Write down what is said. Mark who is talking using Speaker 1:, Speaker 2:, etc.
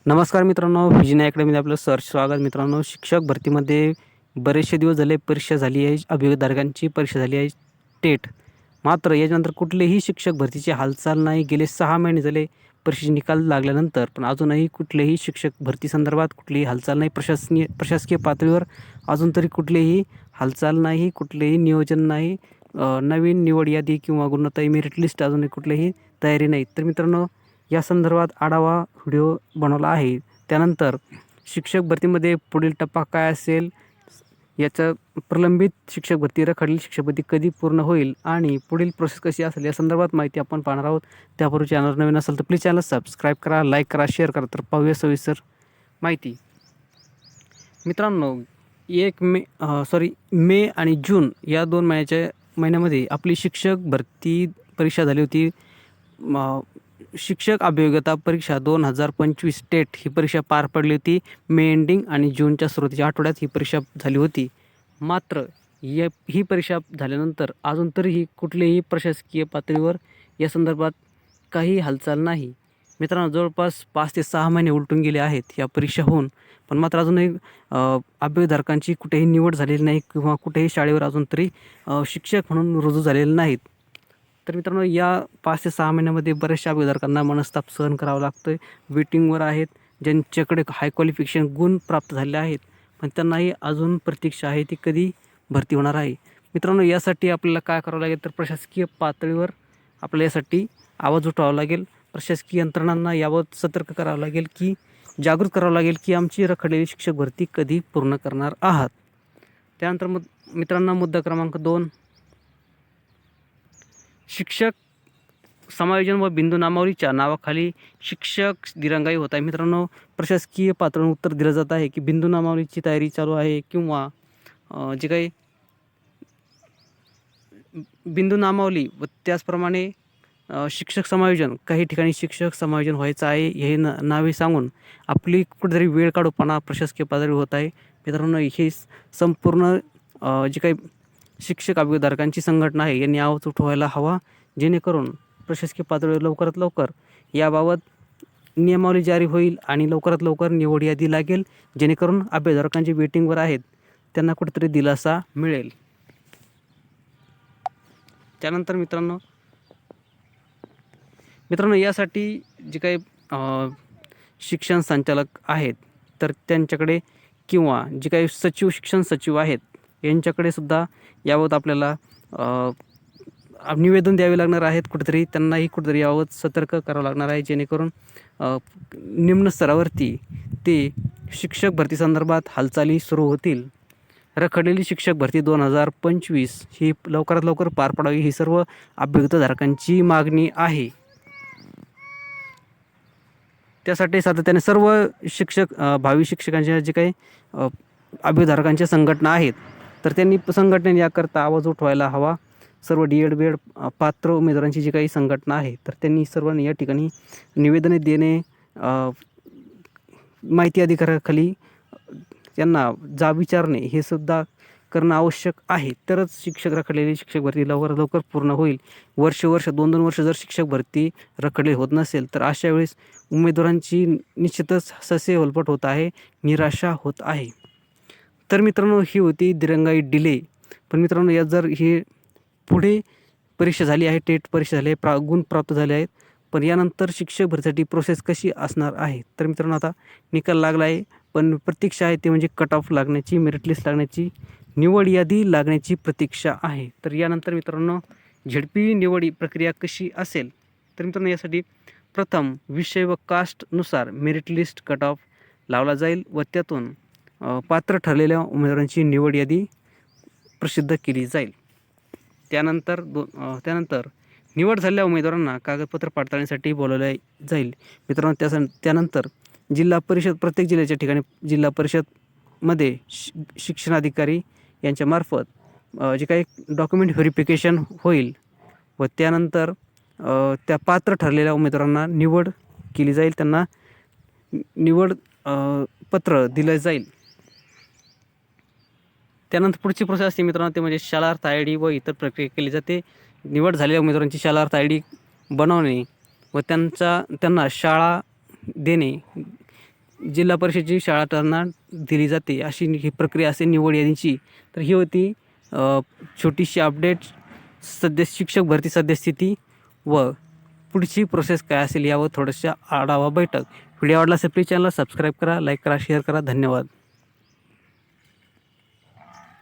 Speaker 1: नमस्कार मित्रांनो, व्हिजन अकॅडमीमध्ये आपलं स्वागत. मित्रांनो, शिक्षक भरतीमध्ये बरेचसे दिवस झाले परीक्षा झाली आहे, अभियोजकांची परीक्षा झाली आहे टेट. मात्र याच्यानंतर कुठलेही शिक्षक भरतीची हालचाल नाही. गेले 6 महिने झाले परीक्षेचे निकाल लागल्यानंतर, पण अजूनही कुठलेही शिक्षक भरती संदर्भात कुठलीही हालचाल नाही. प्रशासकीय पातळीवर अजून तरी कुठलीही हालचाल नाही, कुठलेही नियोजन नाही. नवीन निवड यादी किंवा गुणवत्ता मेरिट लिस्ट अजूनही कुठलीही तयारी नाही. तर मित्रांनो, या संदर्भात आढावा व्हिडिओ बनवला आहे. त्यानंतर शिक्षक भरतीमध्ये पुढील टप्पा काय असेल, याचं प्रलंबित शिक्षक भरती, रखडलेली शिक्षक भरती कधी पूर्ण होईल आणि पुढील प्रोसेस कशी असेल या संदर्भात माहिती आपण पाहणार आहोत. त्यापूर्वी चॅनल नवीन असेल तर प्लीज चॅनल सबस्क्राईब करा, लाईक करा, शेअर करा. तर पाहूया सविस्तर माहिती. मित्रांनो, मे आणि जून या 2 महिन्यामध्ये आपली शिक्षक भरती परीक्षा झाली होती. शिक्षक अभियोग्यता परीक्षा 2025 टेट ही परीक्षा पार पडली होती. मे एंडिंग आणि जूनच्या सुरुवातीच्या आठवड्यात ही परीक्षा झाली होती. मात्र ही परीक्षा झाल्यानंतर अजून तरीही कुठलेही प्रशासकीय पातळीवर या संदर्भात काही हालचाल नाही. मित्रांनो, जवळपास 5 ते 6 महिने उलटून गेले आहेत या परीक्षा होऊन, पण मात्र अजूनही अभियोगधारकांची कुठेही निवड झालेली नाही किंवा कुठेही शाळेवर अजून तरी शिक्षक म्हणून रुजू झालेले नाहीत. तर मित्रांनो, या 5 ते 6 महिन्यामध्ये बऱ्याचशा अभियोजकांना मनस्ताप सहन करावं लागतं आहे. वेटिंगवर आहेत, ज्यांच्याकडे हाय क्वालिफिकेशन गुण प्राप्त झाले आहेत, पण त्यांनाही अजून प्रतीक्षा आहे ती कधी भरती होणार आहे. मित्रांनो, यासाठी आपल्याला काय करावं लागेल, तर प्रशासकीय पातळीवर आपल्याला यासाठी आवाज उठवावा लागेल. प्रशासकीय यंत्रणांना याबाबत सतर्क करावं लागेल, की जागृत करावं लागेल, की आमची रखडलेली शिक्षक भरती कधी पूर्ण करणार आहात. त्यानंतर मित्रांनो, मुद्दा क्रमांक 2, शिक्षक समायोजन व बिंदू नामावलीच्या नावाखाली शिक्षक दिरंगाई होत आहे. मित्रांनो, प्रशासकीय पातळीवर उत्तर दिलं जात आहे की बिंदू नामावलीची तयारी चालू आहे किंवा जे काही बिंदू नामावली व त्याचप्रमाणे शिक्षक समायोजन, काही ठिकाणी शिक्षक समायोजन व्हायचं आहे हे नावे सांगून आपली कुठेतरी वेळ काढूपणा प्रशासकीय पातळीवर होत आहे. मित्रांनो, हे संपूर्ण जे काही शिक्षक अभियोगधारकांची संघटना आहे यांनी आवाज उठवायला हवा, जेणेकरून प्रशासकीय पातळीवर लवकरात लवकर याबाबत नियमावली जारी होईल आणि लवकरात लवकर निवड यादी लागेल, जेणेकरून अभियोगधारकांचे वेटिंगवर आहेत त्यांना कुठेतरी दिलासा मिळेल. त्यानंतर मित्रांनो, यासाठी जे काही शिक्षण संचालक आहेत तर त्यांच्याकडे किंवा जे काही शिक्षण सचिव आहेत यांच्याकडे सुद्धा याबाबत आपल्याला निवेदन द्यावे लागणार आहेत. कुठेतरी त्यांनाही कुठेतरी याबाबत सतर्क करावं लागणार आहे, जेणेकरून निम्न स्तरावरती ते शिक्षक भरती संदर्भात हालचाली सुरू होतील. रखडलेली शिक्षक भरती 2025 ही लवकरात लवकर पार पडावी ही सर्व अभियोगताधारकांची मागणी आहे. त्यासाठी सातत्याने सर्व भावी शिक्षकांच्या जे काही अभियोगधारकांच्या संघटना आहेत तर त्यांनी संघटनेने याकरता आवाज उठवायला हवा. सर्व DED BED पात्र उमेदवारांची जी काही संघटना आहे तर त्यांनी सर्वांनी या ठिकाणी निवेदने देणे, माहिती अधिकाराखाली त्यांना जाब विचारणे हे सुद्धा करणं आवश्यक आहे. तरच रखडलेली शिक्षक भरती लवकरात लवकर पूर्ण होईल. वर्ष 2-2 वर्ष जर शिक्षक भरती रखडली होत नसेल तर अशा वेळेस उमेदवारांची निश्चितच ससेहोलपट होत आहे, निराशा होत आहे. तर मित्रांनो, ही होती दिरंगाई डिले. पण मित्रांनो, यात जर हे पुढे परीक्षा झाली आहे, टेट परीक्षा झाली आहे, गुण प्राप्त झाले आहेत, पण यानंतर शिक्षक भरतीसाठी प्रोसेस कशी असणार आहे. तर मित्रांनो, आता निकाल लागला आहे, पण प्रतीक्षा आहे ते म्हणजे कट ऑफ लागण्याची, मेरिट लिस्ट लागण्याची, निवड यादी लागण्याची प्रतीक्षा आहे. तर यानंतर मित्रांनो, झेडपी निवड प्रक्रिया कशी असेल, तर मित्रांनो यासाठी प्रथम विषय व कास्टनुसार मेरिट लिस्ट कट ऑफ लावला जाईल व त्यातून पात्र ठरलेल्या उमेदवारांची निवड यादी प्रसिद्ध केली जाईल. त्यानंतर निवड झालेल्या उमेदवारांना कागदपत्र पडताळणीसाठी बोलवले जाईल. मित्रांनो, त्यानंतर जिल्हा परिषद, प्रत्येक जिल्ह्याच्या ठिकाणी जिल्हा परिषदमध्ये शिक्षणाधिकारी यांच्यामार्फत जे काही डॉक्युमेंट व्हेरिफिकेशन होईल व त्यानंतर त्या पात्र ठरलेल्या उमेदवारांना निवड केली जाईल, त्यांना निवड पत्र दिलं जाईल. त्यानंतर पुढची प्रोसेस असते मित्रांनो, ते म्हणजे शालार्थ ID व इतर प्रक्रिया केली जाते. निवड झालेल्या उमेदवारांची शालार्थ ID बनवणे व त्यांना शाळा देणे, जिल्हा परिषदेची शाळा त्यांना दिली जाते, अशी ही प्रक्रिया असेल निवड यादीची. तर ही होती छोटीशी अपडेट, शिक्षक भरती सद्यस्थिती व पुढची प्रोसेस काय असेल यावर थोडंसं आढावा बैठक. व्हिडिओ आवडला असेल प्लीज चॅनलला सबस्क्राईब करा, लाईक करा, शेअर करा. धन्यवाद.